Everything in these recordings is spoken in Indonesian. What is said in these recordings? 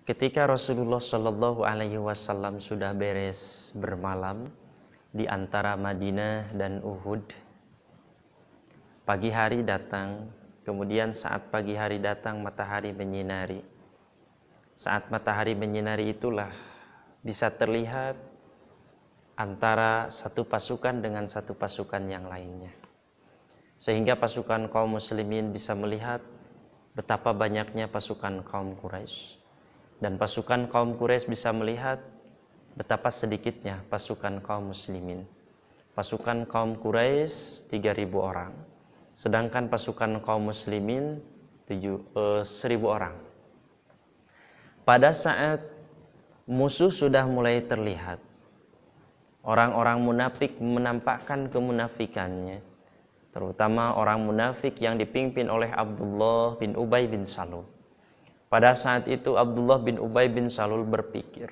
Ketika Rasulullah Shallallahu Alaihi Wasallam sudah beres bermalam di antara Madinah dan Uhud, pagi hari datang. Kemudian saat pagi hari datang, matahari menyinari. Saat matahari menyinari itulah bisa terlihat antara satu pasukan dengan satu pasukan yang lainnya. Sehingga pasukan kaum muslimin bisa melihat betapa banyaknya pasukan kaum Quraisy. Dan pasukan kaum Quraisy bisa melihat betapa sedikitnya pasukan kaum muslimin. Pasukan kaum Quraisy 3.000 orang, sedangkan pasukan kaum muslimin 1.000 orang. Pada saat musuh sudah mulai terlihat, orang-orang munafik menampakkan kemunafikannya, terutama orang munafik yang dipimpin oleh Abdullah bin Ubay bin Salul. Pada saat itu Abdullah bin Ubay bin Salul berpikir,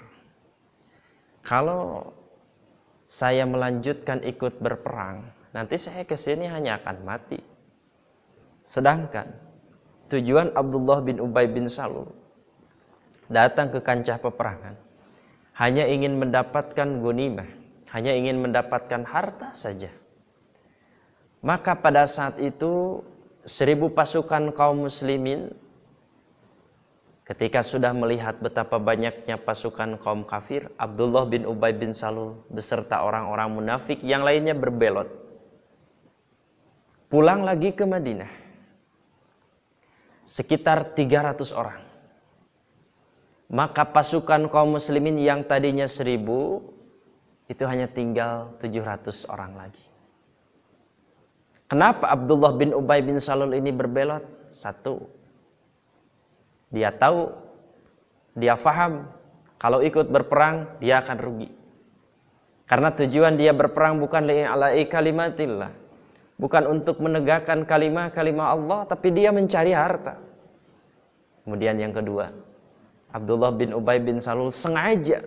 kalau saya melanjutkan ikut berperang, nanti saya kesini hanya akan mati. Sedangkan tujuan Abdullah bin Ubay bin Salul datang ke kancah peperangan hanya ingin mendapatkan ghanimah, hanya ingin mendapatkan harta saja. Maka pada saat itu 1.000 pasukan kaum muslimin ketika sudah melihat betapa banyaknya pasukan kaum kafir, Abdullah bin Ubay bin Salul beserta orang-orang munafik yang lainnya berbelot pulang lagi ke Madinah. Sekitar 300 orang. Maka pasukan kaum muslimin yang tadinya 1.000 itu hanya tinggal 700 orang lagi. Kenapa Abdullah bin Ubay bin Salul ini berbelot? Satu, dia tahu, dia faham kalau ikut berperang dia akan rugi. Karena tujuan dia berperang bukan li'ala'i kalimatillah, bukan untuk menegakkan kalimat-kalimat Allah, tapi dia mencari harta. Kemudian yang kedua, Abdullah bin Ubay bin Salul sengaja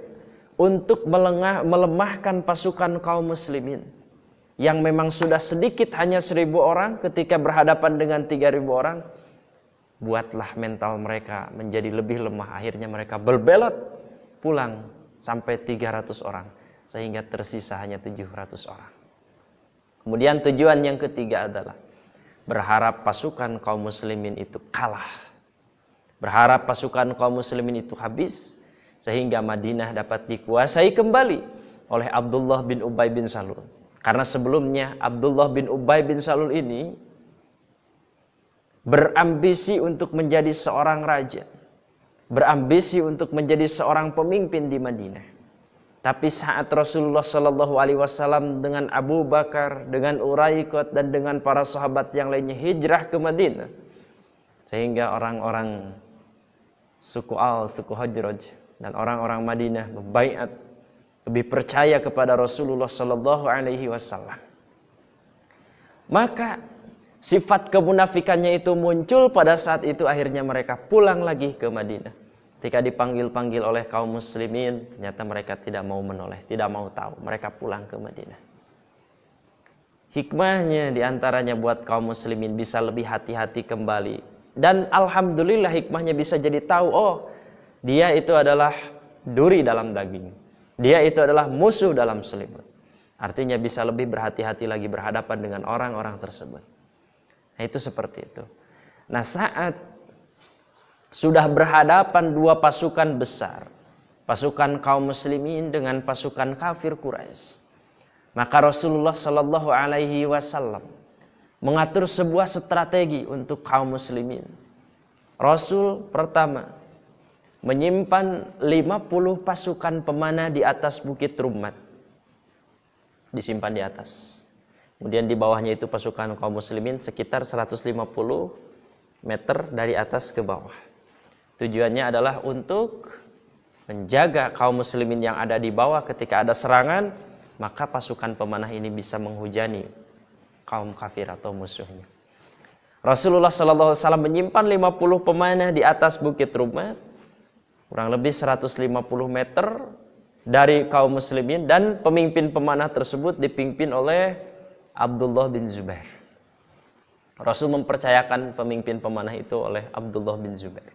untuk melemahkan pasukan kaum muslimin yang memang sudah sedikit, hanya 1.000 orang ketika berhadapan dengan 3.000 orang. Buatlah mental mereka menjadi lebih lemah. Akhirnya mereka berbelot pulang sampai 300 orang, sehingga tersisa hanya 700 orang. Kemudian tujuan yang ketiga adalah berharap pasukan kaum muslimin itu kalah, berharap pasukan kaum muslimin itu habis, sehingga Madinah dapat dikuasai kembali oleh Abdullah bin Ubay bin Salul. Karena sebelumnya Abdullah bin Ubay bin Salul ini berambisi untuk menjadi seorang raja, berambisi untuk menjadi seorang pemimpin di Madinah. Tapi saat Rasulullah Shallallahu Alaihi Wasallam dengan Abu Bakar, dengan Uraiqat dan dengan para sahabat yang lainnya hijrah ke Madinah, sehingga orang-orang suku suku Hajraj dan orang-orang Madinah membaiat, lebih percaya kepada Rasulullah Shallallahu Alaihi Wasallam. Maka sifat kemunafikannya itu muncul pada saat itu. Akhirnya mereka pulang lagi ke Madinah. Ketika dipanggil-panggil oleh kaum muslimin, ternyata mereka tidak mau menoleh, tidak mau tahu. Mereka pulang ke Madinah. Hikmahnya diantaranya buat kaum muslimin bisa lebih hati-hati kembali. Dan alhamdulillah hikmahnya bisa jadi tahu, oh dia itu adalah duri dalam daging, dia itu adalah musuh dalam selimut. Artinya bisa lebih berhati-hati lagi berhadapan dengan orang-orang tersebut. Nah itu seperti itu. Nah saat sudah berhadapan dua pasukan besar, pasukan kaum muslimin dengan pasukan kafir Quraisy, maka Rasulullah Shallallahu Alaihi Wasallam mengatur sebuah strategi untuk kaum muslimin. Rasul pertama menyimpan 50 pasukan pemanah di atas bukit Rummat, disimpan di atas. Kemudian di bawahnya itu pasukan kaum muslimin sekitar 150 meter dari atas ke bawah. Tujuannya adalah untuk menjaga kaum muslimin yang ada di bawah ketika ada serangan, maka pasukan pemanah ini bisa menghujani kaum kafir atau musuhnya. Rasulullah SAW menyimpan 50 pemanah di atas bukit Rummat, kurang lebih 150 meter dari kaum muslimin, dan pemimpin pemanah tersebut dipimpin oleh Abdullah bin Zubair. Rasul mempercayakan pemimpin pemanah itu oleh Abdullah bin Zubair.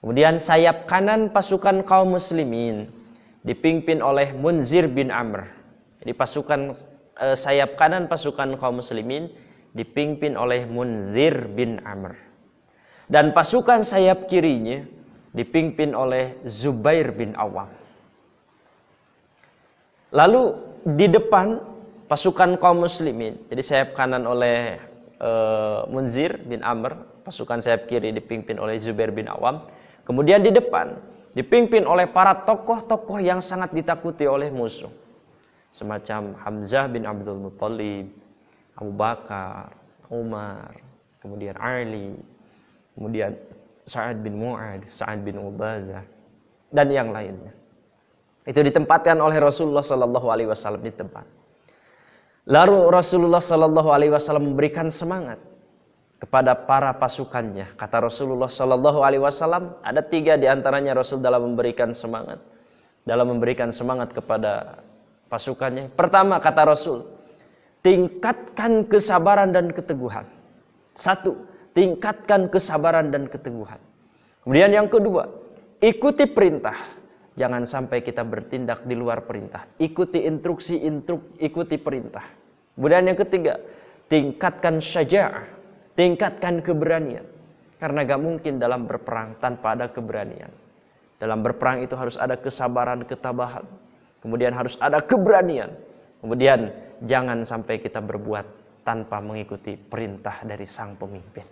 Kemudian sayap kanan pasukan kaum muslimin dipimpin oleh Munzir bin Amr. Jadi sayap kanan pasukan kaum muslimin dipimpin oleh Munzir bin Amr. Dan pasukan sayap kirinya dipimpin oleh Zubair bin Awam. Lalu di depan pasukan kaum muslimin, jadi sayap kanan oleh Munzir bin Amr, pasukan sayap kiri dipimpin oleh Zubair bin Awam. Kemudian di depan dipimpin oleh para tokoh-tokoh yang sangat ditakuti oleh musuh. Semacam Hamzah bin Abdul Muttalib, Abu Bakar, Umar, kemudian Ali, kemudian Sa'ad bin Mu'ad, Sa'ad bin Ubadah, dan yang lainnya. Itu ditempatkan oleh Rasulullah Sallallahu Alaihi Wasallam di tempat. Lalu Rasulullah Sallallahu Alaihi Wasallam memberikan semangat kepada para pasukannya. Kata Rasulullah Sallallahu Alaihi Wasallam, ada 3 diantaranya Rasul dalam memberikan semangat kepada pasukannya. Pertama, kata Rasul, tingkatkan kesabaran dan keteguhan. 1, tingkatkan kesabaran dan keteguhan. Kemudian yang kedua, ikuti perintah. Jangan sampai kita bertindak di luar perintah. Ikuti instruksi, ikuti perintah. Kemudian yang ketiga, tingkatkan syaja'ah. Tingkatkan keberanian. Karena gak mungkin dalam berperang tanpa ada keberanian. Dalam berperang itu harus ada kesabaran, ketabahan. Kemudian harus ada keberanian. Kemudian jangan sampai kita berbuat tanpa mengikuti perintah dari sang pemimpin.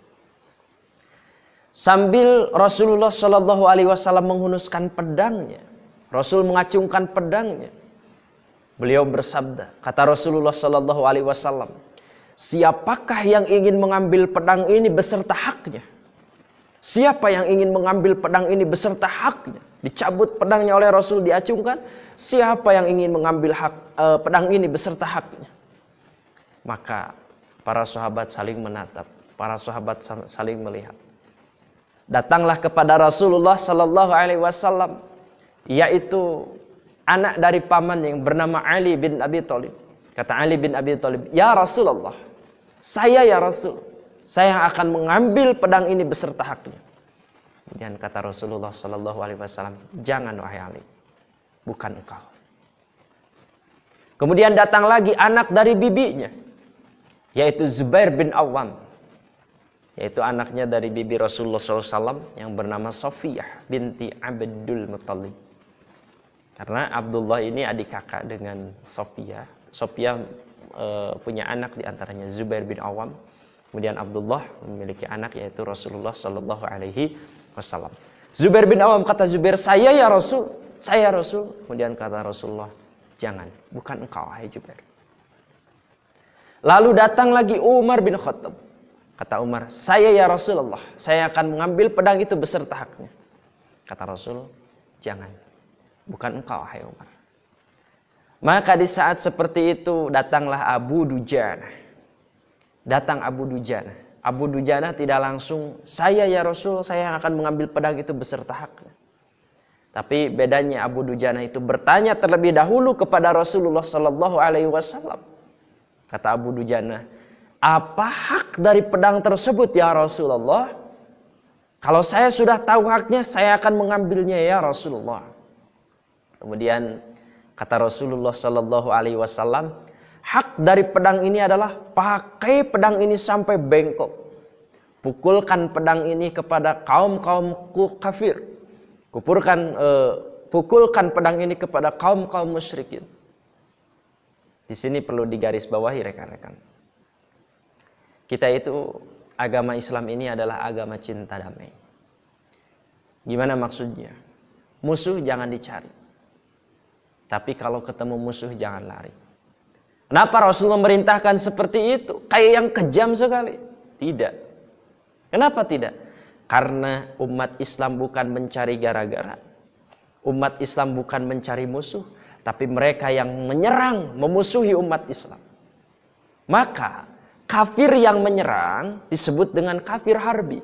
Sambil Rasulullah Shallallahu Alaihi Wasallam menghunuskan pedangnya, Rasul mengacungkan pedangnya. Beliau bersabda, kata Rasulullah Shallallahu Alaihi Wasallam, siapakah yang ingin mengambil pedang ini beserta haknya? Siapa yang ingin mengambil pedang ini beserta haknya? Dicabut pedangnya oleh Rasul, diacungkan. Siapa yang ingin mengambil pedang ini beserta haknya? Maka para sahabat saling menatap, para sahabat saling melihat. Datanglah kepada Rasulullah Sallallahu Alaihi Wasallam, yaitu anak dari paman yang bernama Ali bin Abi Thalib. Kata Ali bin Abi Thalib, ya Rasulullah, saya ya Rasul, saya yang akan mengambil pedang ini beserta haknya. Kemudian kata Rasulullah Sallallahu Alaihi Wasallam, jangan wahai Ali, bukan engkau. Kemudian datang lagi anak dari bibinya, yaitu Zubair bin Awam, yaitu anaknya dari bibi Rasulullah SAW yang bernama Sofiyah binti Abdul Muttalib. Karena Abdullah ini adik kakak dengan Sofiyah. Sofiyah punya anak diantaranya Zubair bin Awam. Kemudian Abdullah memiliki anak yaitu Rasulullah Sallallahu Alaihi Wasallam. Zubair bin Awam kata Zubair, saya ya Rasul, saya Rasul. Kemudian kata Rasulullah, jangan, bukan engkau hai Zubair. Lalu datang lagi Umar bin Khattab. Kata Umar, saya ya Rasulullah, saya akan mengambil pedang itu beserta haknya. Kata Rasul, jangan, bukan engkau hai Umar. Maka di saat seperti itu datanglah Abu Dujana. Datang Abu Dujana. Abu Dujana tidak langsung, saya ya Rasul, saya yang akan mengambil pedang itu beserta haknya. Tapi bedanya Abu Dujana itu bertanya terlebih dahulu kepada Rasulullah Sallallahu Alaihi Wasallam. Kata Abu Dujana, apa hak dari pedang tersebut ya Rasulullah? Kalau saya sudah tahu haknya, saya akan mengambilnya ya Rasulullah. Kemudian kata Rasulullah Sallallahu Alaihi Wasallam, hak dari pedang ini adalah pakai pedang ini sampai bengkok. Pukulkan pedang ini kepada kaum-kaum kafir. Pukulkan pedang ini kepada kaum-kaum musyrikin. Di sini perlu digarisbawahi rekan-rekan. Kita itu, agama Islam ini adalah agama cinta damai. Gimana maksudnya? Musuh jangan dicari. Tapi kalau ketemu musuh jangan lari. Kenapa Rasul memerintahkan seperti itu? Kayak yang kejam sekali. Tidak. Kenapa tidak? Karena umat Islam bukan mencari gara-gara. Umat Islam bukan mencari musuh. Tapi mereka yang menyerang, memusuhi umat Islam. Maka kafir yang menyerang disebut dengan kafir harbi.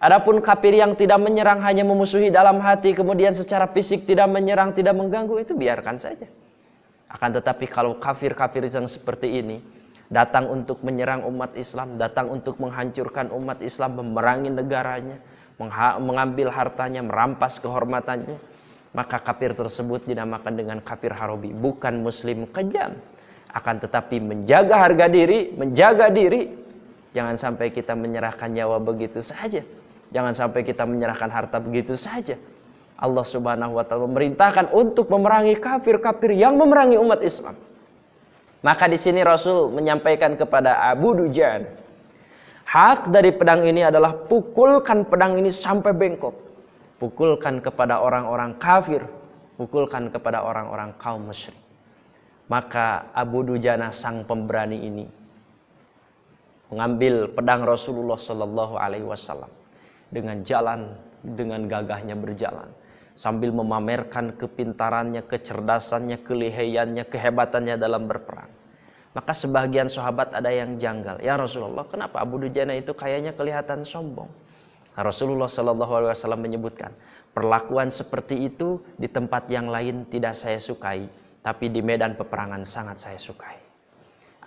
Adapun kafir yang tidak menyerang, hanya memusuhi dalam hati, kemudian secara fisik tidak menyerang, tidak mengganggu, itu biarkan saja. Akan tetapi kalau kafir-kafir yang seperti ini datang untuk menyerang umat Islam, datang untuk menghancurkan umat Islam, memerangi negaranya, mengambil hartanya, merampas kehormatannya, maka kafir tersebut dinamakan dengan kafir harbi, bukan muslim kejam. Akan tetapi menjaga harga diri, menjaga diri. Jangan sampai kita menyerahkan nyawa begitu saja. Jangan sampai kita menyerahkan harta begitu saja. Allah Subhanahu wa taala memerintahkan untuk memerangi kafir-kafir yang memerangi umat Islam. Maka di sini Rasul menyampaikan kepada Abu Dujan, hak dari pedang ini adalah pukulkan pedang ini sampai bengkok. Pukulkan kepada orang-orang kafir, pukulkan kepada orang-orang kaum musyrik. Maka Abu Dujana sang pemberani ini mengambil pedang Rasulullah Sallallahu Alaihi Wasallam dengan gagahnya berjalan sambil memamerkan kepintarannya, kecerdasannya, kelihayannya, kehebatannya dalam berperang. Maka sebagian sahabat ada yang janggal, ya Rasulullah, kenapa Abu Dujana itu kayaknya kelihatan sombong? Nah, Rasulullah Sallallahu Alaihi Wasallam menyebutkan, perlakuan seperti itu di tempat yang lain tidak saya sukai, tapi di medan peperangan sangat saya sukai.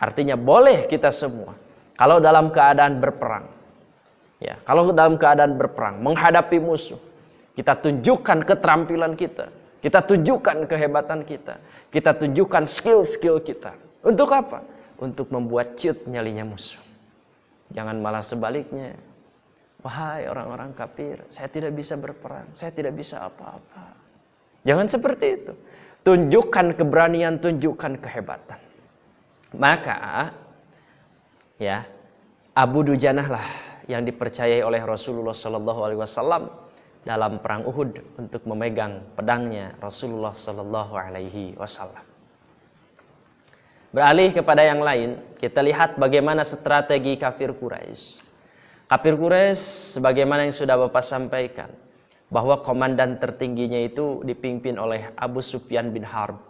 Artinya boleh kita semua kalau dalam keadaan berperang, ya, kalau dalam keadaan berperang menghadapi musuh, kita tunjukkan keterampilan kita, kita tunjukkan kehebatan kita, kita tunjukkan skill-skill kita. Untuk apa? Untuk membuat ciut nyalinya musuh. Jangan malah sebaliknya. Wahai orang-orang kafir, saya tidak bisa berperang, saya tidak bisa apa-apa. Jangan seperti itu. Tunjukkan keberanian, tunjukkan kehebatan. Maka ya, Abu Dujanah lah yang dipercayai oleh Rasulullah Sallallahu Alaihi Wasallam dalam perang Uhud untuk memegang pedangnya Rasulullah Sallallahu Alaihi Wasallam. Beralih kepada yang lain, kita lihat bagaimana strategi kafir Quraisy. Kafir Quraisy sebagaimana yang sudah Bapak sampaikan, bahwa komandan tertingginya itu dipimpin oleh Abu Sufyan bin Harb.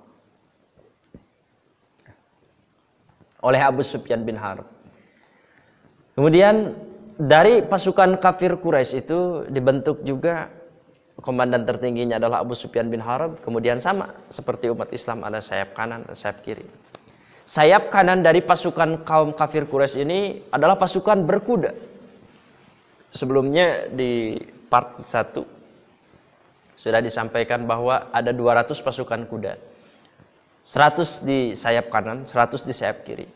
Kemudian dari pasukan kafir Quraisy itu dibentuk juga komandan tertingginya adalah Abu Sufyan bin Harb. Kemudian sama seperti umat Islam, ada sayap kanan, ada sayap kiri. Sayap kanan dari pasukan kaum kafir Quraisy ini adalah pasukan berkuda. Sebelumnya di part 1 sudah disampaikan bahwa ada 200 pasukan kuda. 100 di sayap kanan, 100 di sayap kiri.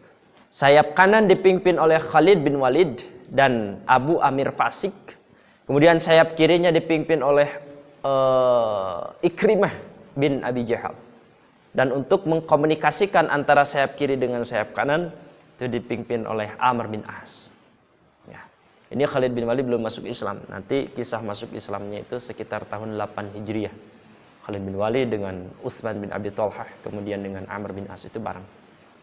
Sayap kanan dipimpin oleh Khalid bin Walid dan Abu Amir Fasik. Kemudian sayap kirinya dipimpin oleh Ikrimah bin Abi Jahal. Dan untuk mengkomunikasikan antara sayap kiri dengan sayap kanan itu dipimpin oleh Amr bin As. Ya. Ini Khalid bin Walid belum masuk Islam. Nanti kisah masuk Islamnya itu sekitar tahun 8 Hijriah. Khalid bin Walid dengan Utsman bin Abi Thalhah, kemudian dengan Amr bin As itu bareng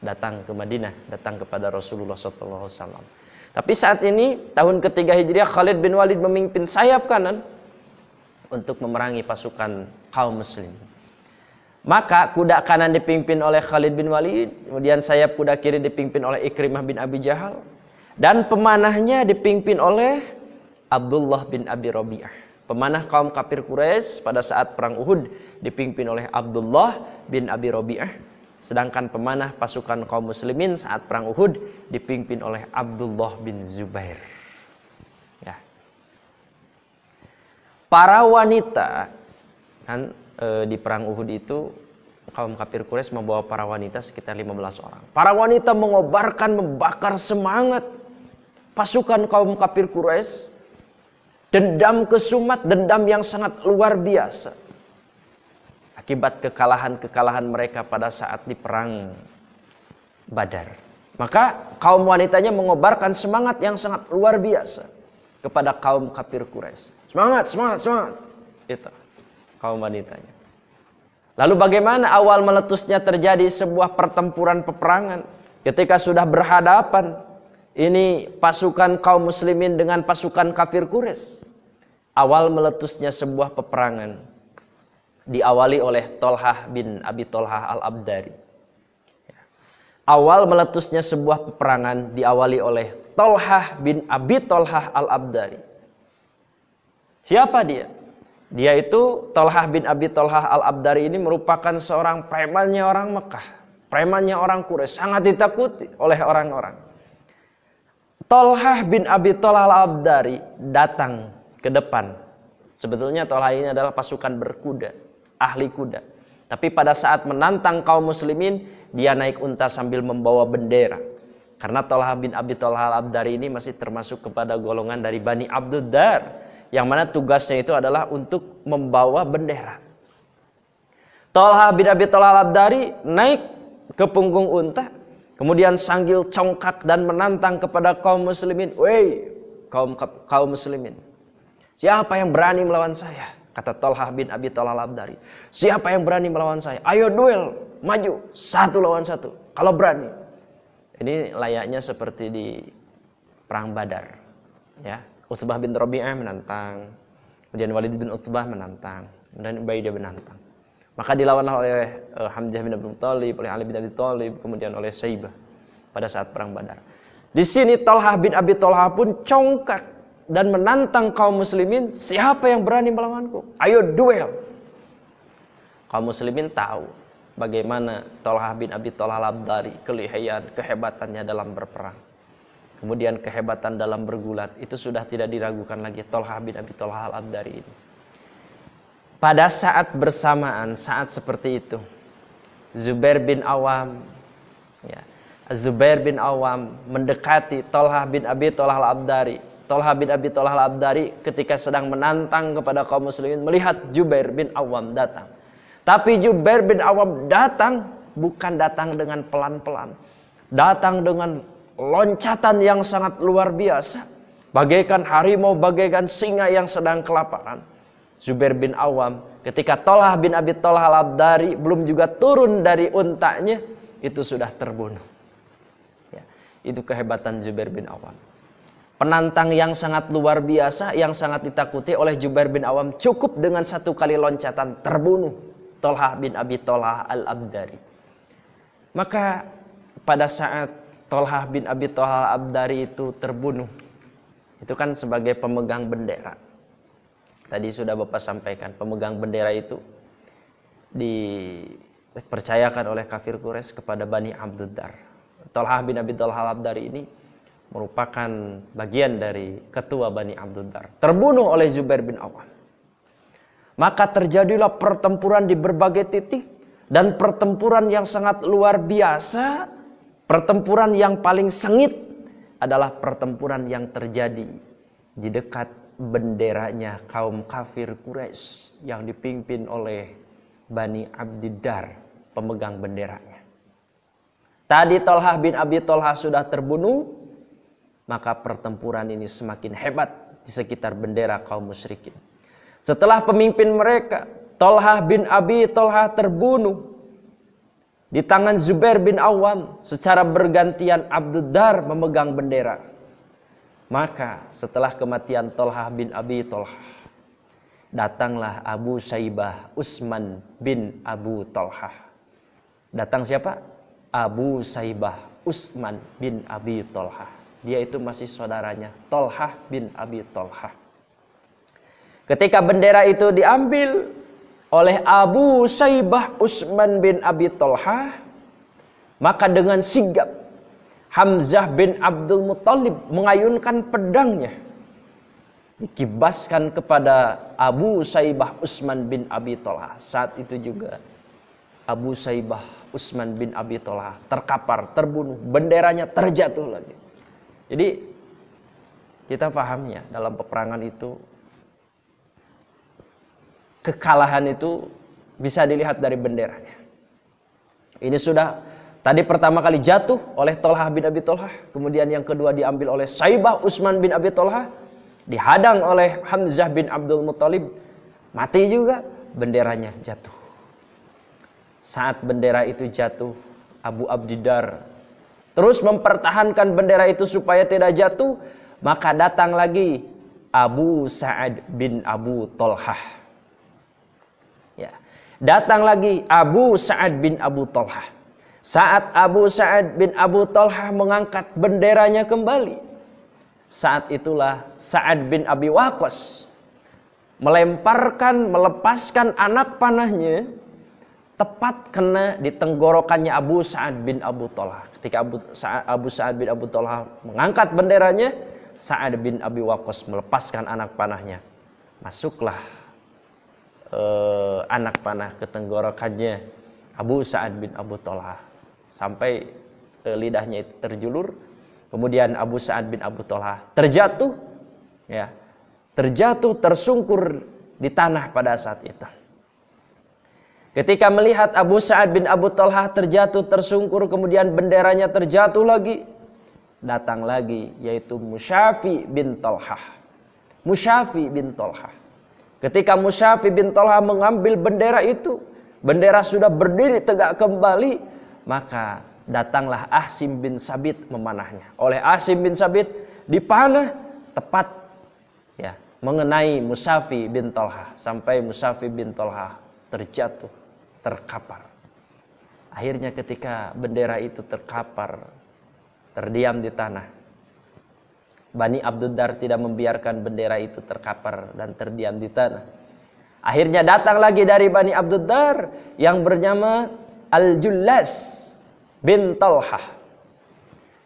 datang ke Madinah, datang kepada Rasulullah SAW. Tapi saat ini tahun ketiga Hijriah, Khalid bin Walid memimpin sayap kanan untuk memerangi pasukan kaum muslim. Maka kuda kanan dipimpin oleh Khalid bin Walid, kemudian sayap kuda kiri dipimpin oleh Ikrimah bin Abi Jahal, dan pemanahnya dipimpin oleh Abdullah bin Abi Rabi'ah. Pemanah kaum kafir Quraisy pada saat perang Uhud dipimpin oleh Abdullah bin Abi Rabi'ah, sedangkan pemanah pasukan kaum muslimin saat perang Uhud dipimpin oleh Abdullah bin Zubair. Ya. Para wanita kan di perang Uhud itu kaum kafir Quraisy membawa para wanita sekitar 15 orang. Para wanita mengobarkan, membakar semangat pasukan kaum kafir Quraisy. Dendam kesumat, dendam yang sangat luar biasa. Akibat kekalahan-kekalahan mereka pada saat di perang Badar. Maka kaum wanitanya mengobarkan semangat yang sangat luar biasa kepada kaum kafir Quraisy. Semangat, semangat, semangat. Itu kaum wanitanya. Lalu bagaimana awal meletusnya terjadi sebuah pertempuran peperangan ketika sudah berhadapan ini pasukan kaum muslimin dengan pasukan kafir Quraisy. Awal meletusnya sebuah peperangan diawali oleh Thalhah bin Abi Thalhah Al-Abdari. Awal meletusnya sebuah peperangan diawali oleh Thalhah bin Abi Thalhah Al-Abdari. Siapa dia? Dia itu Thalhah bin Abi Thalhah Al-Abdari ini merupakan seorang premannya orang Mekah, premannya orang Quraisy, sangat ditakuti oleh orang-orang. Thalhah bin Abi Thalhah Al-Abdari datang ke depan. Sebetulnya Tolha ini adalah pasukan berkuda, ahli kuda. Tapi pada saat menantang kaum muslimin, dia naik unta sambil membawa bendera. Karena Tolha bin Abi Tolha al-Abdari ini masih termasuk kepada golongan dari Bani Abduddar, yang mana tugasnya itu adalah untuk membawa bendera. Tolha bin Abi Tolha al-Abdari naik ke punggung unta, kemudian sambil congkak dan menantang kepada kaum muslimin. Woi, kaum muslimin, siapa yang berani melawan saya? Kata Tolha bin Abi Tolha al-Abdari. Siapa yang berani melawan saya? Ayo duel, maju, 1 lawan 1. Kalau berani. Ini layaknya seperti di perang Badar. Ya, Utsbah bin Rabi'ah menantang, kemudian Walid bin Utsbah menantang, dan Ubaidah menantang. Maka dilawanlah oleh Hamzah bin Abdul Thalib, oleh Ali bin Abi Thalib, kemudian oleh Syaibah pada saat perang Badar. Di sini Tolha bin Abi Tolha pun congkak dan menantang kaum muslimin, siapa yang berani melawanku? Ayo duel. Kaum muslimin tahu bagaimana Tolha bin Abi Tolha al-Abdari, kelihayan, kehebatannya dalam berperang. Kemudian kehebatan dalam bergulat, itu sudah tidak diragukan lagi Tolha bin Abi Tolha al-Abdari ini. Pada saat bersamaan, saat seperti itu, Zubair bin Awam, ya, Zubair bin Awam mendekati Tolha bin Abi Tolha al-Abdari. Tolha bin Abi Tolha al-Abdari ketika sedang menantang kepada kaum muslimin, melihat Zubair bin Awam datang. Tapi Zubair bin Awam datang, bukan datang dengan pelan-pelan, datang dengan loncatan yang sangat luar biasa, bagaikan harimau, bagaikan singa yang sedang kelaparan. Zubair bin Awam ketika Tolha bin Abi Tolha al-Abdari belum juga turun dari untanya, itu sudah terbunuh. Ya, itu kehebatan Zubair bin Awam. Penantang yang sangat luar biasa, yang sangat ditakuti oleh Zubair bin Awam, cukup dengan 1 kali loncatan terbunuh Tolha bin Abi Tolha al-Abdari. Maka pada saat Tolha bin Abi Tolha al-Abdari itu terbunuh, itu kan sebagai pemegang bendera. Tadi sudah Bapak sampaikan, pemegang bendera itu dipercayakan oleh kafir Quraisy kepada Bani Abduddar. Tolha bin Abi Tolha al-Abdari ini merupakan bagian dari ketua Bani Abduddar, terbunuh oleh Zubair bin Awam. Maka terjadilah pertempuran di berbagai titik, dan pertempuran yang sangat luar biasa, pertempuran yang paling sengit adalah pertempuran yang terjadi di dekat benderanya kaum kafir Quraisy yang dipimpin oleh Bani Abdiddar, pemegang benderanya. Tadi Tolha bin Abi Tolha sudah terbunuh, maka pertempuran ini semakin hebat di sekitar bendera kaum musyrikin. Setelah pemimpin mereka, Tolha bin Abi Tolha, terbunuh di tangan Zubair bin Awam, secara bergantian Abduddar memegang bendera. Maka setelah kematian Tolha bin Abi Tolha, datanglah Abu Syaibah Utsman bin Abu Tolha. Datang siapa? Abu Syaibah Utsman bin Abi Tolha. Dia itu masih saudaranya Tolha bin Abi Tolha. Ketika bendera itu diambil oleh Abu Syaibah Utsman bin Abi Tolha, maka dengan sigap Hamzah bin Abdul Muthalib mengayunkan pedangnya, dikibaskan kepada Abu Syaibah Utsman bin Abi Tolha. Saat itu juga Abu Syaibah Utsman bin Abi Tolha terkapar, terbunuh, benderanya terjatuh lagi. Jadi kita pahamnya dalam peperangan itu, kekalahan itu bisa dilihat dari benderanya. Ini sudah tadi pertama kali jatuh oleh Tolha bin Abi Tolha, kemudian yang kedua diambil oleh Syaibah Utsman bin Abi Tolha, dihadang oleh Hamzah bin Abdul Muthalib, mati juga, benderanya jatuh. Saat bendera itu jatuh, Abu Abdiddar terus mempertahankan bendera itu supaya tidak jatuh, maka datang lagi Abu Sa'ad bin Abu Tolha. Ya, datang lagi Abu Sa'ad bin Abu Tolha. Saat Abu Sa'ad bin Abu Tolha mengangkat benderanya kembali, saat itulah Sa'ad bin Abi Waqqas melepaskan anak panahnya, tepat kena di tenggorokannya Abu Sa'ad bin Abu Tolha. Ketika Abu Sa'ad bin Abu Tolha mengangkat benderanya, Sa'ad bin Abi Waqqas melepaskan anak panahnya, Masuklah anak panah ke tenggorokannya Abu Sa'ad bin Abu Thalhah sampai lidahnya itu terjulur. Kemudian Abu Sa'ad bin Abu Thalhah terjatuh, ya, terjatuh tersungkur di tanah pada saat itu. Ketika melihat Abu Sa'ad bin Abu Thalhah terjatuh tersungkur, kemudian benderanya terjatuh lagi, datang lagi yaitu Musyafi bin Thalhah. Musyafi bin Thalhah. Ketika Musyafi bin Thalhah mengambil bendera itu, bendera sudah berdiri tegak kembali, maka datanglah Asim bin Sabit memanahnya. Oleh Asim bin Sabit dipanah tepat, ya, mengenai Musyafi bin Thalhah sampai Musyafi bin Thalhah terjatuh, terkapar. Akhirnya ketika bendera itu terkapar, terdiam di tanah, Bani Abduddar tidak membiarkan bendera itu terkapar dan terdiam di tanah. Akhirnya datang lagi dari Bani Abduddar yang bernama Al-Jullas bin Thalhah.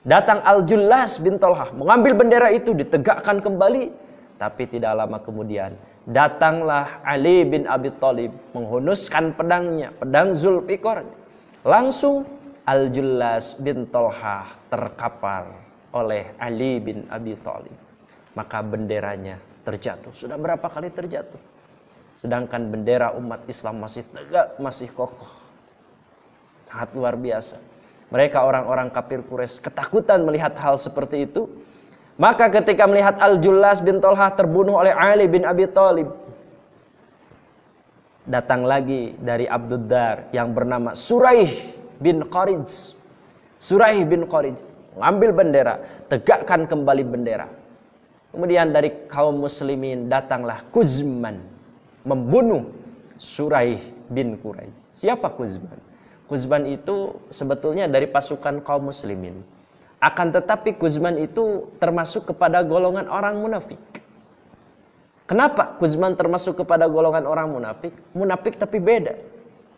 Datang Al-Jullas bin Thalhah mengambil bendera itu, ditegakkan kembali. Tapi tidak lama kemudian datanglah Ali bin Abi Thalib menghunuskan pedangnya, pedang Zulfikar. Langsung Al-Jullas bin Thalhah terkapar oleh Ali bin Abi Thalib. Maka benderanya terjatuh. Sudah berapa kali terjatuh? Sedangkan bendera umat Islam masih tegak, masih kokoh. Sangat luar biasa. Mereka orang-orang kafir Quraisy ketakutan melihat hal seperti itu. Maka ketika melihat Al-Jullas bin Thalhah terbunuh oleh Ali bin Abi Thalib, datang lagi dari Abduddar yang bernama Suraih bin Qarij. Suraih bin Qarij mengambil bendera, tegakkan kembali bendera. Kemudian dari kaum muslimin datanglah Kuzman membunuh Suraih bin Quraij. Siapa Kuzman? Kuzman itu sebetulnya dari pasukan kaum muslimin. Akan tetapi Kuzman itu termasuk kepada golongan orang munafik. Kenapa Kuzman termasuk kepada golongan orang munafik? Munafik tapi beda.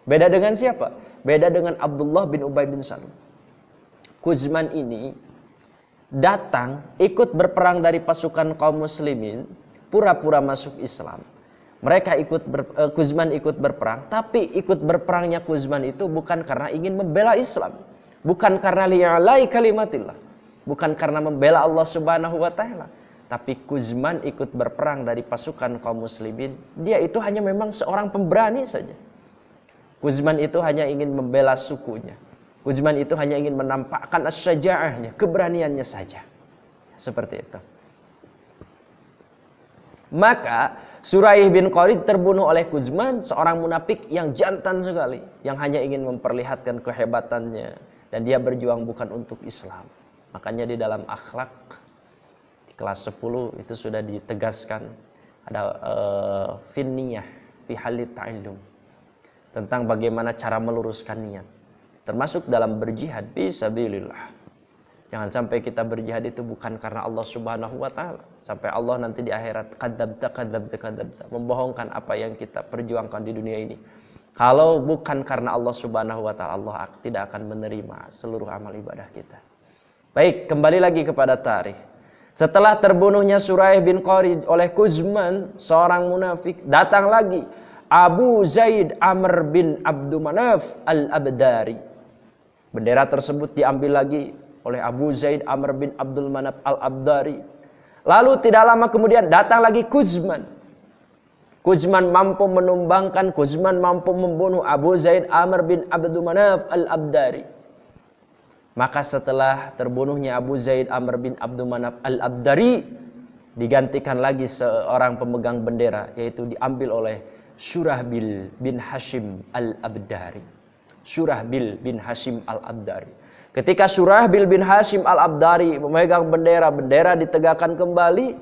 Beda dengan siapa? Beda dengan Abdullah bin Ubay bin Salul. Kuzman ini datang ikut berperang dari pasukan kaum muslimin, pura-pura masuk Islam. Kuzman ikut berperang, tapi ikut berperangnya Kuzman itu bukan karena ingin membela Islam, bukan karena liya'lai kalimatillah, bukan karena membela Allah Subhanahu wa taala. Tapi Kuzman ikut berperang dari pasukan kaum muslimin, dia itu hanya memang seorang pemberani saja. Kuzman itu hanya ingin membela sukunya. Kuzman itu hanya ingin menampakkan as-syaja'ahnya, keberaniannya saja. Seperti itu. Maka Suraih bin Qarij terbunuh oleh Kuzman, seorang munafik yang jantan sekali, yang hanya ingin memperlihatkan kehebatannya, dan dia berjuang bukan untuk Islam. Makanya di dalam akhlak di kelas 10 itu sudah ditegaskan ada finniyah fi halit ta'allum, tentang bagaimana cara meluruskan niat. Termasuk dalam berjihad fisabilillah. Jangan sampai kita berjihad itu bukan karena Allah Subhanahu wa taala. Sampai Allah nanti di akhirat kadzabta membohongkan apa yang kita perjuangkan di dunia ini. Kalau bukan karena Allah Subhanahu wa taala, Allah tidak akan menerima seluruh amal ibadah kita. Baik, kembali lagi kepada tarikh. Setelah terbunuhnya Suraih bin Qarij oleh Kuzman, seorang munafik, datang lagi Abu Zaid Amr bin Abdumanaf al-Abdari. Bendera tersebut diambil lagi oleh Abu Zaid Amr bin Abdul Manaf al-Abdari. Lalu tidak lama kemudian datang lagi Kuzman. Kuzman mampu menumbangkan, Kuzman mampu membunuh Abu Zaid Amr bin Abdul Manaf al-Abdari. Maka setelah terbunuhnya Abu Zaid Amr bin Abdul Manaf al-Abdari, digantikan lagi seorang pemegang bendera, yaitu diambil oleh Surahbil bin Hashim al-Abdari. Surahbil bin Hashim al-Abdari. Ketika Surahbil bin Hashim al-Abdari memegang bendera, bendera ditegakkan kembali,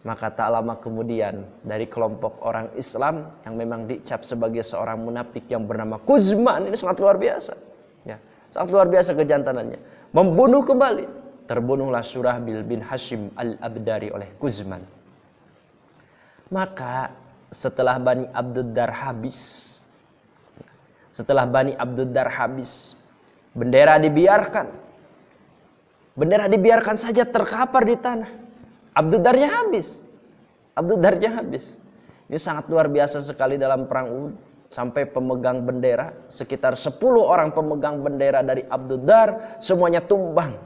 maka tak lama kemudian dari kelompok orang Islam yang memang dicap sebagai seorang munafik yang bernama Kuzman, ini sangat luar biasa, ya, sangat luar biasa kejantanannya, membunuh kembali. Terbunuhlah Surahbil bin Hashim al-Abdari oleh Kuzman. Maka setelah Bani Abduddar habis, bendera dibiarkan. Bendera dibiarkan saja terkapar di tanah. Abduddarnya habis. Ini sangat luar biasa sekali dalam perang Uhud. Sampai pemegang bendera, sekitar 10 orang pemegang bendera dari Abdud Dar, semuanya tumbang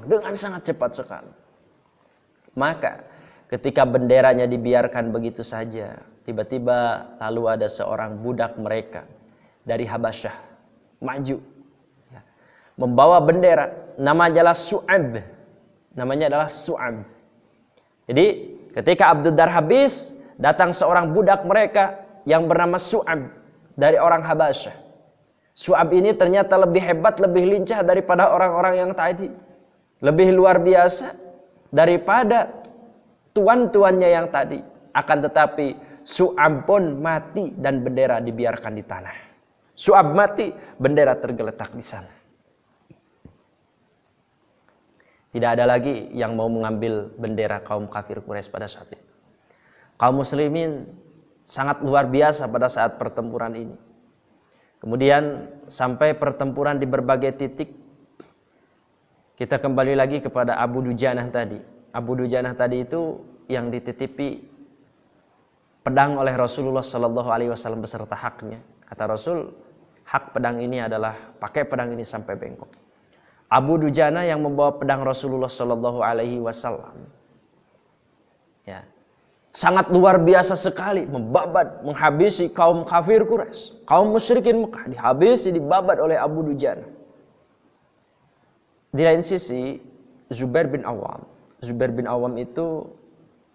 dengan sangat cepat sekali. Maka ketika benderanya dibiarkan begitu saja, tiba-tiba lalu ada seorang budak mereka dari Habasyah maju, ya, membawa bendera, namanya adalah Su'ab. Jadi ketika Abdud Dar habis, datang seorang budak mereka yang bernama Su'ab dari orang Habasyah. Su'ab ini ternyata lebih hebat, lebih lincah daripada orang-orang yang tadi. Lebih luar biasa daripada tuan-tuannya yang tadi. Akan tetapi Su'ab pun mati dan bendera dibiarkan di tanah. Su'ab mati, bendera tergeletak di sana. Tidak ada lagi yang mau mengambil bendera kaum kafir Quraisy pada saat itu. Kaum muslimin sangat luar biasa pada saat pertempuran ini. Kemudian sampai pertempuran di berbagai titik, kita kembali lagi kepada Abu Dujanah tadi. Abu Dujanah tadi itu yang dititipi pedang oleh Rasulullah Sallallahu Alaihi Wasallam beserta haknya. Kata Rasul, hak pedang ini adalah pakai pedang ini sampai bengkok. Abu Dujanah yang membawa pedang Rasulullah Sallallahu Alaihi Wasallam, ya, sangat luar biasa sekali, membabat, menghabisi kaum kafir Quraisy, kaum musyrikin Mekah, dihabisi, dibabat oleh Abu Dujanah. Di lain sisi, Zubair bin Awam itu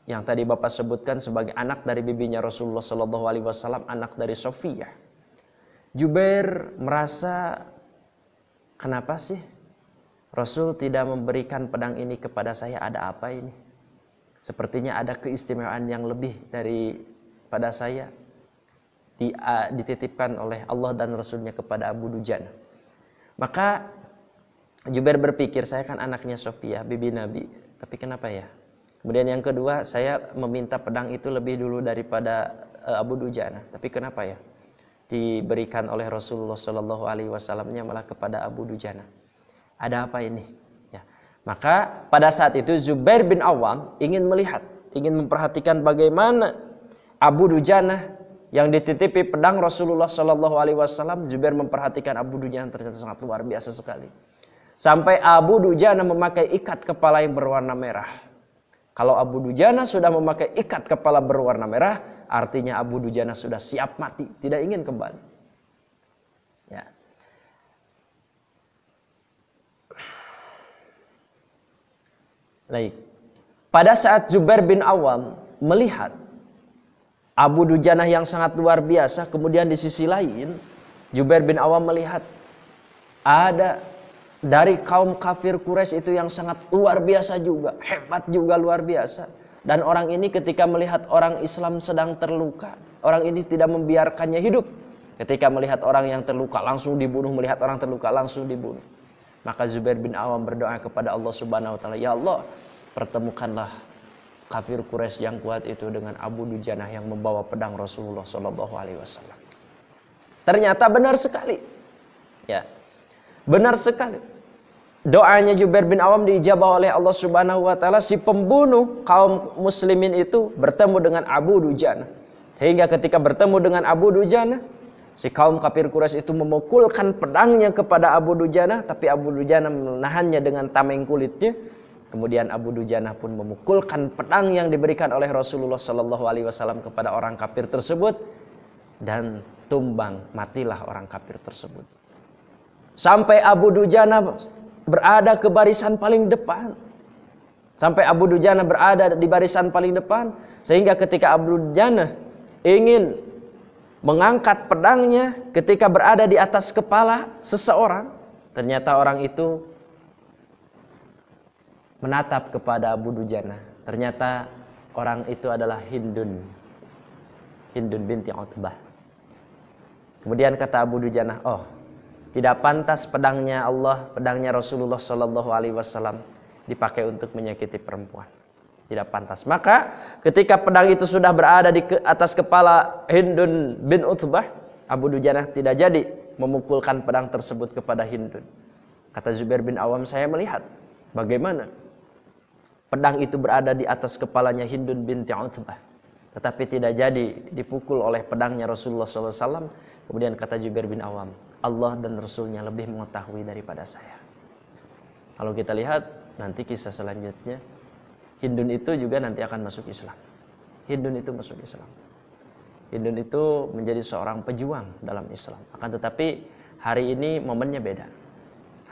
yang tadi Bapak sebutkan sebagai anak dari bibinya Rasulullah Sallallahu Alaihi Wasallam, anak dari Sofiyah. Zubair merasa, kenapa sih Rasul tidak memberikan pedang ini kepada saya? Ada apa ini? Sepertinya ada keistimewaan yang lebih daripada saya dititipkan oleh Allah dan Rasulnya kepada Abu Dujanah. Maka Jubair berpikir, saya kan anaknya Sofiyah, bibi Nabi, tapi kenapa ya? Kemudian yang kedua, saya meminta pedang itu lebih dulu daripada Abu Dujanah, tapi kenapa ya? Diberikan oleh Rasulullah Shallallahu Alaihi Wasallamnya malah kepada Abu Dujanah. Ada apa ini? Maka pada saat itu Zubair bin Awam ingin melihat, ingin memperhatikan bagaimana Abu Dujanah yang dititipi pedang Rasulullah Shallallahu Alaihi Wasallam. Zubair memperhatikan Abu Dujanah ternyata sangat luar biasa sekali. Sampai Abu Dujanah memakai ikat kepala yang berwarna merah. Kalau Abu Dujanah sudah memakai ikat kepala berwarna merah, artinya Abu Dujanah sudah siap mati, tidak ingin kembali. Ya. Baik. Pada saat Zubair bin Awam melihat Abu Dujanah yang sangat luar biasa, kemudian di sisi lain Zubair bin Awam melihat ada dari kaum kafir Quraisy itu yang sangat luar biasa juga, hebat juga luar biasa. Dan orang ini ketika melihat orang Islam sedang terluka, orang ini tidak membiarkannya hidup. Ketika melihat orang yang terluka langsung dibunuh, melihat orang terluka langsung dibunuh. Maka Zubair bin Awam berdoa kepada Allah Subhanahu wa taala, "Ya Allah, pertemukanlah kafir Quraisy yang kuat itu dengan Abu Dujanah yang membawa pedang Rasulullah Shallallahu Alaihi Wasallam." Ternyata benar sekali, ya, benar sekali. Doanya Zubair bin Awam diijabah oleh Allah Subhanahu wa taala. Si pembunuh kaum muslimin itu bertemu dengan Abu Dujanah. Sehingga ketika bertemu dengan Abu Dujanah, si kaum kafir Quraisy itu memukulkan pedangnya kepada Abu Dujanah, tapi Abu Dujanah menahannya dengan tameng kulitnya. Kemudian Abu Dujanah pun memukulkan pedang yang diberikan oleh Rasulullah Sallallahu Alaihi Wasallam kepada orang kafir tersebut, dan tumbang, matilah orang kafir tersebut. Sampai Abu Dujanah berada ke barisan paling depan. Sampai Abu Dujanah berada di barisan paling depan, sehingga ketika Abu Dujanah ingin mengangkat pedangnya ketika berada di atas kepala seseorang, ternyata orang itu menatap kepada Abu Dujanah. Ternyata orang itu adalah Hindun binti Utbah. Kemudian kata Abu Dujanah, "Oh, tidak pantas pedangnya Allah, pedangnya Rasulullah Shallallahu Alaihi Wasallam dipakai untuk menyakiti perempuan. Tidak pantas." Maka ketika pedang itu sudah berada di atas kepala Hindun bin Utbah, Abu Dujanah tidak jadi memukulkan pedang tersebut kepada Hindun. Kata Zubair bin Awam, saya melihat bagaimana pedang itu berada di atas kepalanya Hindun binti Utbah. tetapi tidak jadi dipukul oleh pedangnya Rasulullah SAW. Kemudian kata Jubair bin Awam, Allah dan Rasulnya lebih mengetahui daripada saya. Kalau kita lihat nanti kisah selanjutnya, Hindun itu juga nanti akan masuk Islam. Hindun itu masuk Islam. Hindun itu menjadi seorang pejuang dalam Islam. Akan tetapi hari ini momennya beda.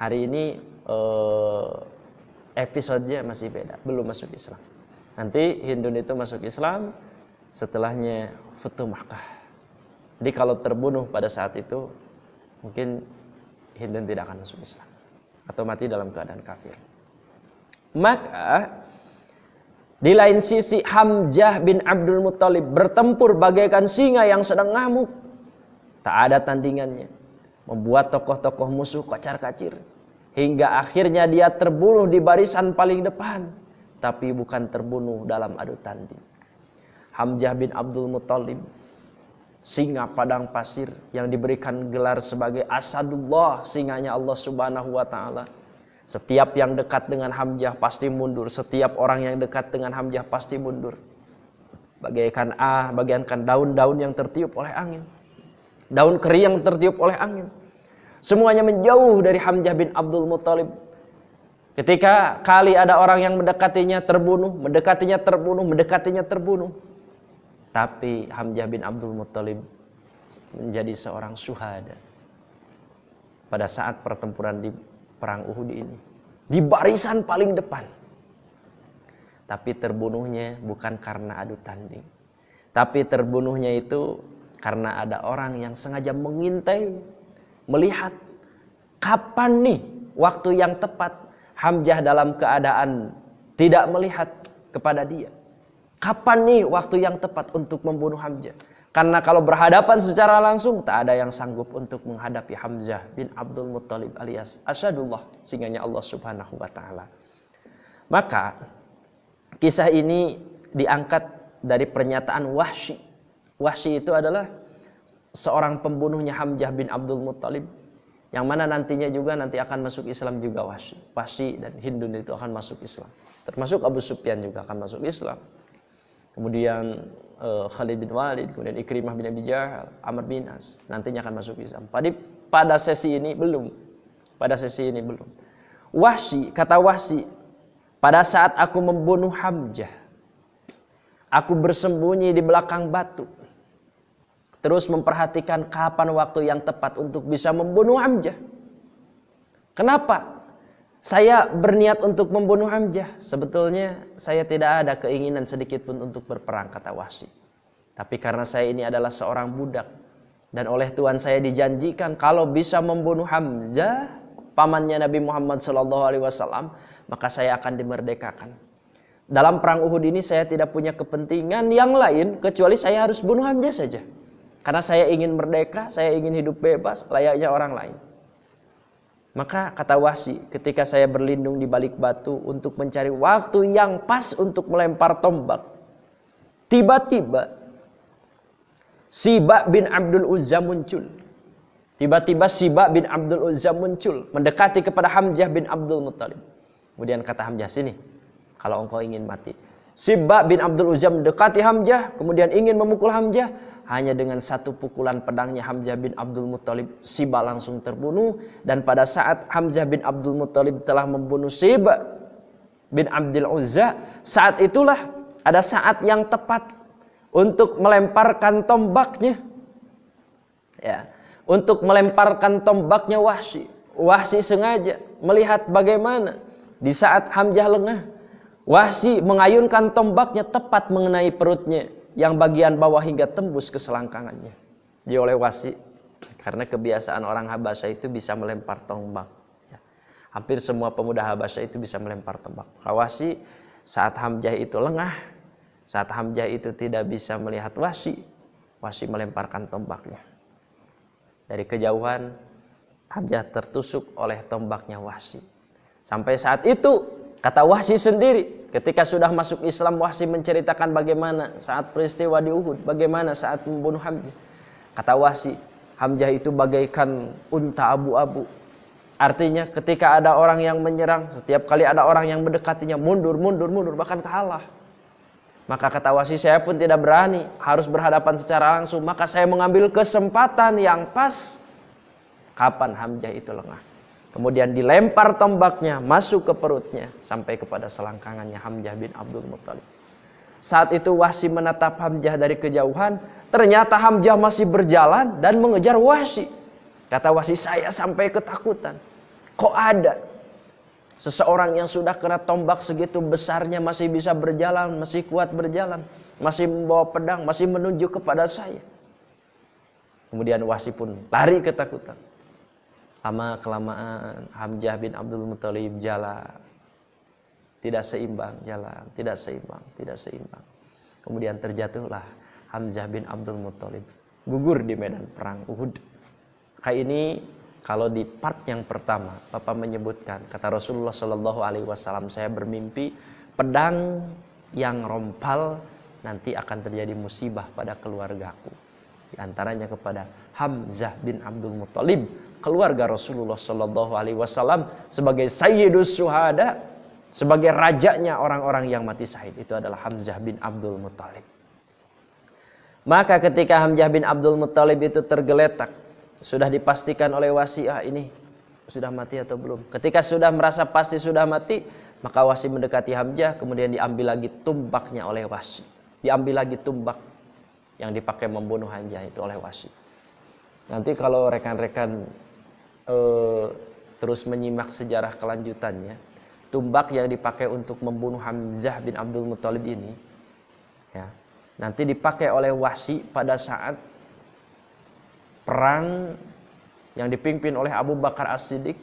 Hari ini episodenya masih beda, belum masuk Islam. Nanti Hindun itu masuk Islam setelahnya Futuh Makkah. Jadi kalau terbunuh pada saat itu, mungkin Hindun tidak akan masuk Islam atau mati dalam keadaan kafir. Maka di lain sisi Hamzah bin Abdul Muttalib bertempur bagaikan singa yang sedang ngamuk. Tak ada tandingannya. Membuat tokoh-tokoh musuh kocar-kacir. Hingga akhirnya dia terbunuh di barisan paling depan. Tapi bukan terbunuh dalam adu tanding. Hamzah bin Abdul Muttalib, singa padang pasir yang diberikan gelar sebagai Asadullah, singanya Allah Subhanahu wa taala. Setiap yang dekat dengan Hamzah pasti mundur, setiap orang yang dekat dengan Hamzah pasti mundur. Bagaikan daun-daun yang tertiup oleh angin. Daun kering yang tertiup oleh angin. Semuanya menjauh dari Hamzah bin Abdul Muttalib. Ketika kali ada orang yang mendekatinya terbunuh, mendekatinya terbunuh. Tapi Hamzah bin Abdul Muttalib menjadi seorang syuhada pada saat pertempuran di perang Uhud ini. Di barisan paling depan. Tapi terbunuhnya bukan karena adu tanding. Tapi terbunuhnya itu karena ada orang yang sengaja mengintai, melihat kapan nih waktu yang tepat Hamzah dalam keadaan tidak melihat kepada dia. Kapan nih waktu yang tepat untuk membunuh Hamzah? Karena kalau berhadapan secara langsung, tak ada yang sanggup untuk menghadapi Hamzah bin Abdul Muttalib alias Asadullah, singanya Allah Subhanahu wa taala. Maka kisah ini diangkat dari pernyataan Wahsy. Wahsy itu adalah seorang pembunuhnya Hamzah bin Abdul Muttalib, yang mana nantinya juga nanti akan masuk Islam juga Wahsy. Wahsy dan Hindun itu akan masuk Islam. Termasuk Abu Sufyan juga akan masuk Islam. Kemudian Khalid bin Walid, kemudian Ikrimah bin Abi Jahal, Amr bin As nantinya akan masuk Islam. Pada sesi ini belum. Wahsy, kata Wahsy, pada saat aku membunuh Hamzah, aku bersembunyi di belakang batu. Terus memperhatikan kapan waktu yang tepat untuk bisa membunuh Hamzah. Kenapa? Saya berniat untuk membunuh Hamzah. Sebetulnya saya tidak ada keinginan sedikit pun untuk berperang, kata Wahsy. Tapi karena saya ini adalah seorang budak. Dan oleh Tuhan saya dijanjikan kalau bisa membunuh Hamzah, pamannya Nabi Muhammad SAW, maka saya akan dimerdekakan. Dalam perang Uhud ini saya tidak punya kepentingan yang lain kecuali saya harus bunuh Hamzah saja. Karena saya ingin merdeka, saya ingin hidup bebas layaknya orang lain. Maka kata Wahsy, ketika saya berlindung di balik batu untuk mencari waktu yang pas untuk melempar tombak, tiba-tiba Siba bin Abdul Uzza muncul. Mendekati kepada Hamzah bin Abdul Muttalib. Kemudian kata Hamzah, sini kalau engkau ingin mati. Siba bin Abdul Uzza mendekati Hamzah, kemudian ingin memukul Hamzah. Hanya dengan satu pukulan pedangnya Hamzah bin Abdul Muttalib, Siba langsung terbunuh. Dan pada saat Hamzah bin Abdul Muttalib telah membunuh Siba bin Abdul Uzza, saat itulah ada saat yang tepat untuk melemparkan tombaknya. Ya, untuk melemparkan tombaknya Wahsy. Wahsy sengaja melihat bagaimana di saat Hamzah lengah, Wahsy mengayunkan tombaknya tepat mengenai perutnya, yang bagian bawah hingga tembus ke selangkangannya. Jadi oleh Wahsy, karena kebiasaan orang Habasyah itu bisa melempar tombak. Ya. Hampir semua pemuda Habasyah itu bisa melempar tombak. Wahsy saat Hamzah itu lengah, saat Hamzah itu tidak bisa melihat Wahsy, Wahsy melemparkan tombaknya. Dari kejauhan Hamzah tertusuk oleh tombaknya Wahsy. Sampai saat itu kata Wahsy sendiri, ketika sudah masuk Islam, Wahsy menceritakan bagaimana saat peristiwa di Uhud, bagaimana saat membunuh Hamzah. Kata Wahsy, Hamzah itu bagaikan unta abu-abu. Artinya ketika ada orang yang menyerang, setiap kali ada orang yang mendekatinya, mundur, bahkan kalah. Maka kata Wahsy, saya pun tidak berani, harus berhadapan secara langsung. Maka saya mengambil kesempatan yang pas. Kapan Hamzah itu lengah. Kemudian dilempar tombaknya, masuk ke perutnya. Sampai kepada selangkangannya Hamzah bin Abdul Muttalib. Saat itu Wahsy menatap Hamzah dari kejauhan. Ternyata Hamzah masih berjalan dan mengejar Wahsy. Kata Wahsy, saya sampai ketakutan. Kok ada seseorang yang sudah kena tombak segitu besarnya masih bisa berjalan, masih kuat berjalan, masih membawa pedang, masih menuju kepada saya. Kemudian Wahsy pun lari ketakutan. Lama kelamaan Hamzah bin Abdul Muttalib jalan. Tidak seimbang jalan, tidak seimbang, tidak seimbang. Kemudian terjatuhlah Hamzah bin Abdul Muttalib. Gugur di medan perang Uhud. Kayak ini kalau di part yang pertama, Bapak menyebutkan, kata Rasulullah Shallallahu Alaihi Wasallam, saya bermimpi pedang yang rompal nanti akan terjadi musibah pada keluargaku. Di antaranya kepada Hamzah bin Abdul Muttalib, keluarga Rasulullah Shallallahu Alaihi Wasallam sebagai Sayyidus Syuhada, sebagai rajanya orang-orang yang mati syahid. Itu adalah Hamzah bin Abdul Muttalib. Maka ketika Hamzah bin Abdul Muttalib itu tergeletak, sudah dipastikan oleh Wahsy, ini sudah mati atau belum. Ketika sudah merasa pasti sudah mati, maka Wahsy mendekati Hamzah, kemudian diambil lagi tumbaknya oleh Wahsy. Diambil lagi tumbak yang dipakai membunuh Hamzah itu oleh Wahsy. Nanti kalau rekan-rekan terus menyimak sejarah kelanjutannya, tumbak yang dipakai untuk membunuh Hamzah bin Abdul Muttalib ini, ya, nanti dipakai oleh Wahsy pada saat perang yang dipimpin oleh Abu Bakar As-Siddiq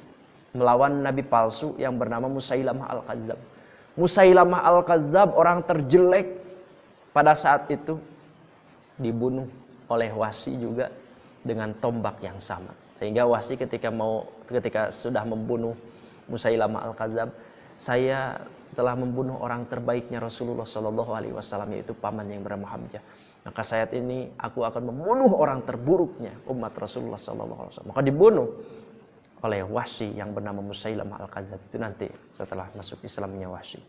melawan nabi palsu yang bernama Musailamah Al-Kadzab. Musailamah Al-Kadzab, orang terjelek pada saat itu, dibunuh oleh Wahsy juga dengan tombak yang sama. Sehingga Wahsy ketika sudah membunuh Musailamah Al-Kadzab, saya telah membunuh orang terbaiknya Rasulullah Shallallahu Alaihi Wasallam, yaitu paman yang bernama Hamzah. Maka saat ini aku akan membunuh orang terburuknya umat Rasulullah SAW. Maka dibunuh oleh Wahsy yang bernama Musailamah Al-Kadzab. Itu nanti setelah masuk Islamnya Wahsy.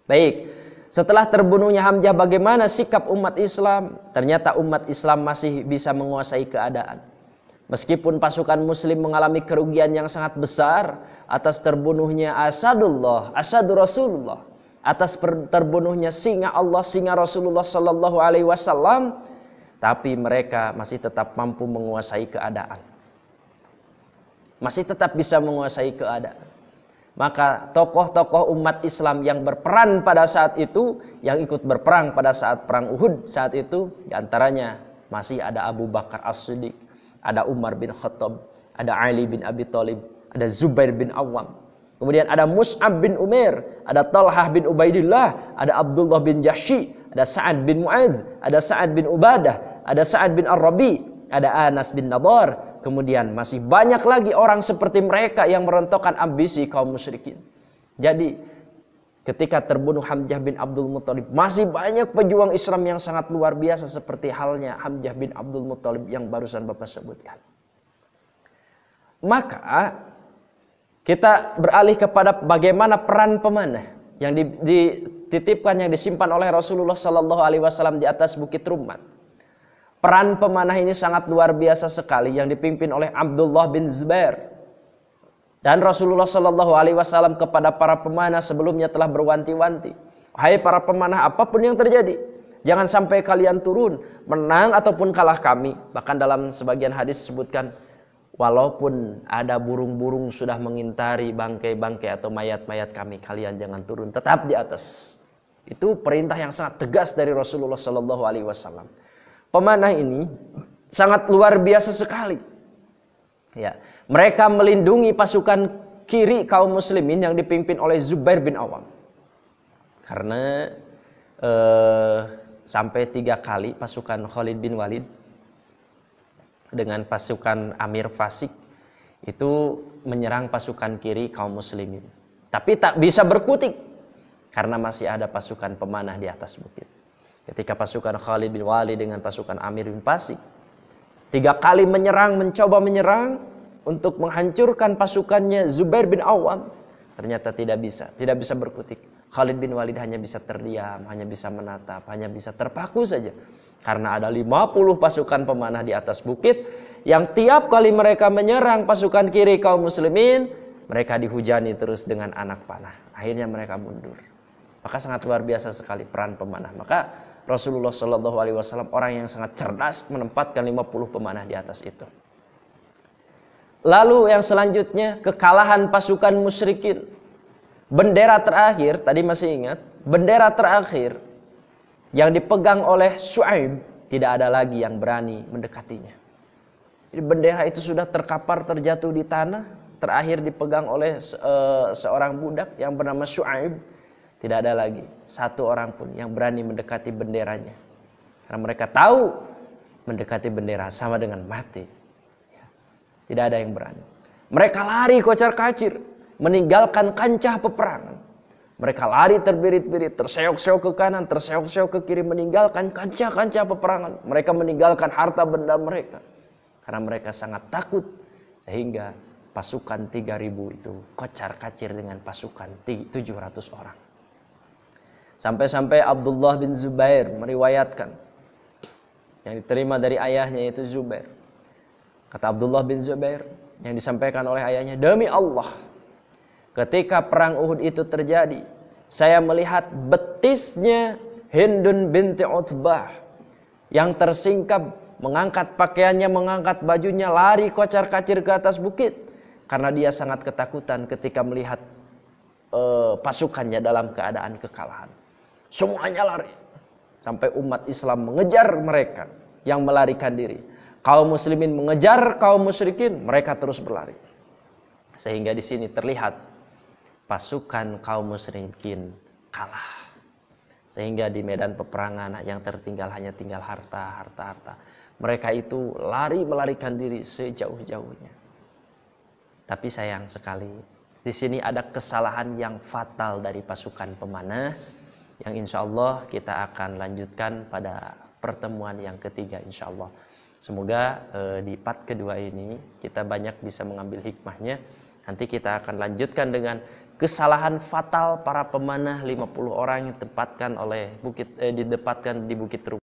Baik, setelah terbunuhnya Hamzah, bagaimana sikap umat Islam? Ternyata umat Islam masih bisa menguasai keadaan. Meskipun pasukan muslim mengalami kerugian yang sangat besar atas terbunuhnya Asadur Rasulullah, atas terbunuhnya singa Allah, singa Rasulullah Sallallahu Alaihi Wasallam, tapi mereka masih tetap mampu menguasai keadaan, masih tetap bisa menguasai keadaan. Maka tokoh-tokoh umat Islam yang berperan pada saat itu, yang ikut berperang pada saat perang Uhud saat itu, diantaranya masih ada Abu Bakar As-Siddiq, ada Umar bin Khattab, ada Ali bin Abi Thalib, ada Zubair bin Awam. Kemudian ada Mus'ab bin Umair, ada Talhah bin Ubaidillah, ada Abdullah bin Jahsy, ada Sa'ad bin Mu'adz, ada Sa'ad bin Ubadah, ada Sa'ad bin Ar-Rabi, ada Anas bin Nadar. Kemudian masih banyak lagi orang seperti mereka yang merontokkan ambisi kaum musyrikin. Jadi ketika terbunuh Hamzah bin Abdul Muttalib, masih banyak pejuang Islam yang sangat luar biasa seperti halnya Hamzah bin Abdul Muttalib yang barusan Bapak sebutkan. Maka kita beralih kepada bagaimana peran pemanah yang dititipkan, yang disimpan oleh Rasulullah Sallallahu Alaihi Wasallam di atas Bukit Rumman. Peran pemanah ini sangat luar biasa sekali, yang dipimpin oleh Abdullah bin Zubair. Dan Rasulullah Sallallahu Alaihi Wasallam kepada para pemanah sebelumnya telah berwanti-wanti, hai para pemanah, apapun yang terjadi, jangan sampai kalian turun, menang ataupun kalah kami. Bahkan dalam sebagian hadis disebutkan, walaupun ada burung-burung sudah mengintari bangkai-bangkai atau mayat-mayat kami, kalian jangan turun, tetap di atas. Itu perintah yang sangat tegas dari Rasulullah Sallallahu Alaihi Wasallam. Pemanah ini sangat luar biasa sekali. Ya, mereka melindungi pasukan kiri kaum muslimin yang dipimpin oleh Zubair bin Awam. Karena sampai 3 kali pasukan Khalid bin Walid dengan pasukan Amir Fasik itu menyerang pasukan kiri kaum muslimin. Tapi tak bisa berkutik karena masih ada pasukan pemanah di atas bukit. Ketika pasukan Khalid bin Walid dengan pasukan Amir bin Fasik 3 kali menyerang, mencoba menyerang untuk menghancurkan pasukannya Zubair bin Awam, ternyata tidak bisa berkutik. Khalid bin Walid hanya bisa terdiam, hanya bisa menatap, hanya bisa terpaku saja. Karena ada 50 pasukan pemanah di atas bukit yang tiap kali mereka menyerang pasukan kiri kaum muslimin, mereka dihujani terus dengan anak panah. Akhirnya mereka mundur. Maka sangat luar biasa sekali peran pemanah. Maka Rasulullah SAW orang yang sangat cerdas menempatkan 50 pemanah di atas itu. Lalu yang selanjutnya kekalahan pasukan musyrikin. Bendera terakhir, tadi masih ingat, bendera terakhir yang dipegang oleh Syuaib, tidak ada lagi yang berani mendekatinya. Jadi bendera itu sudah terkapar, terjatuh di tanah, terakhir dipegang oleh seorang budak yang bernama Syuaib. Tidak ada lagi satu orang pun yang berani mendekati benderanya. Karena mereka tahu mendekati bendera sama dengan mati. Tidak ada yang berani. Mereka lari kocar-kacir, meninggalkan kancah peperangan. Mereka lari terbirit-birit, terseok-seok ke kanan, terseok-seok ke kiri, meninggalkan kancah-kancah peperangan. Mereka meninggalkan harta benda mereka. Karena mereka sangat takut, sehingga pasukan 3.000 itu kocar-kacir dengan pasukan 700 orang. Sampai-sampai Abdullah bin Zubair meriwayatkan, yang diterima dari ayahnya yaitu Zubair. Kata Abdullah bin Zubair yang disampaikan oleh ayahnya, demi Allah, ketika perang Uhud itu terjadi, saya melihat betisnya Hindun binti Utbah yang tersingkap, mengangkat pakaiannya, mengangkat bajunya, lari kocar-kacir ke atas bukit karena dia sangat ketakutan ketika melihat pasukannya dalam keadaan kekalahan. Semuanya lari sampai umat Islam mengejar mereka yang melarikan diri. Kaum muslimin mengejar kaum musyrikin, mereka terus berlari. Sehingga di sini terlihat pasukan kaum musyrikin kalah. Sehingga di medan peperangan yang tertinggal hanya tinggal harta. Mereka itu lari melarikan diri sejauh-jauhnya. Tapi sayang sekali, di sini ada kesalahan yang fatal dari pasukan pemanah yang insya Allah kita akan lanjutkan pada pertemuan yang ketiga insya Allah. Semoga di part kedua ini kita banyak bisa mengambil hikmahnya. Nanti kita akan lanjutkan dengan kesalahan fatal para pemanah 50 orang yang ditempatkan di Bukit Rum.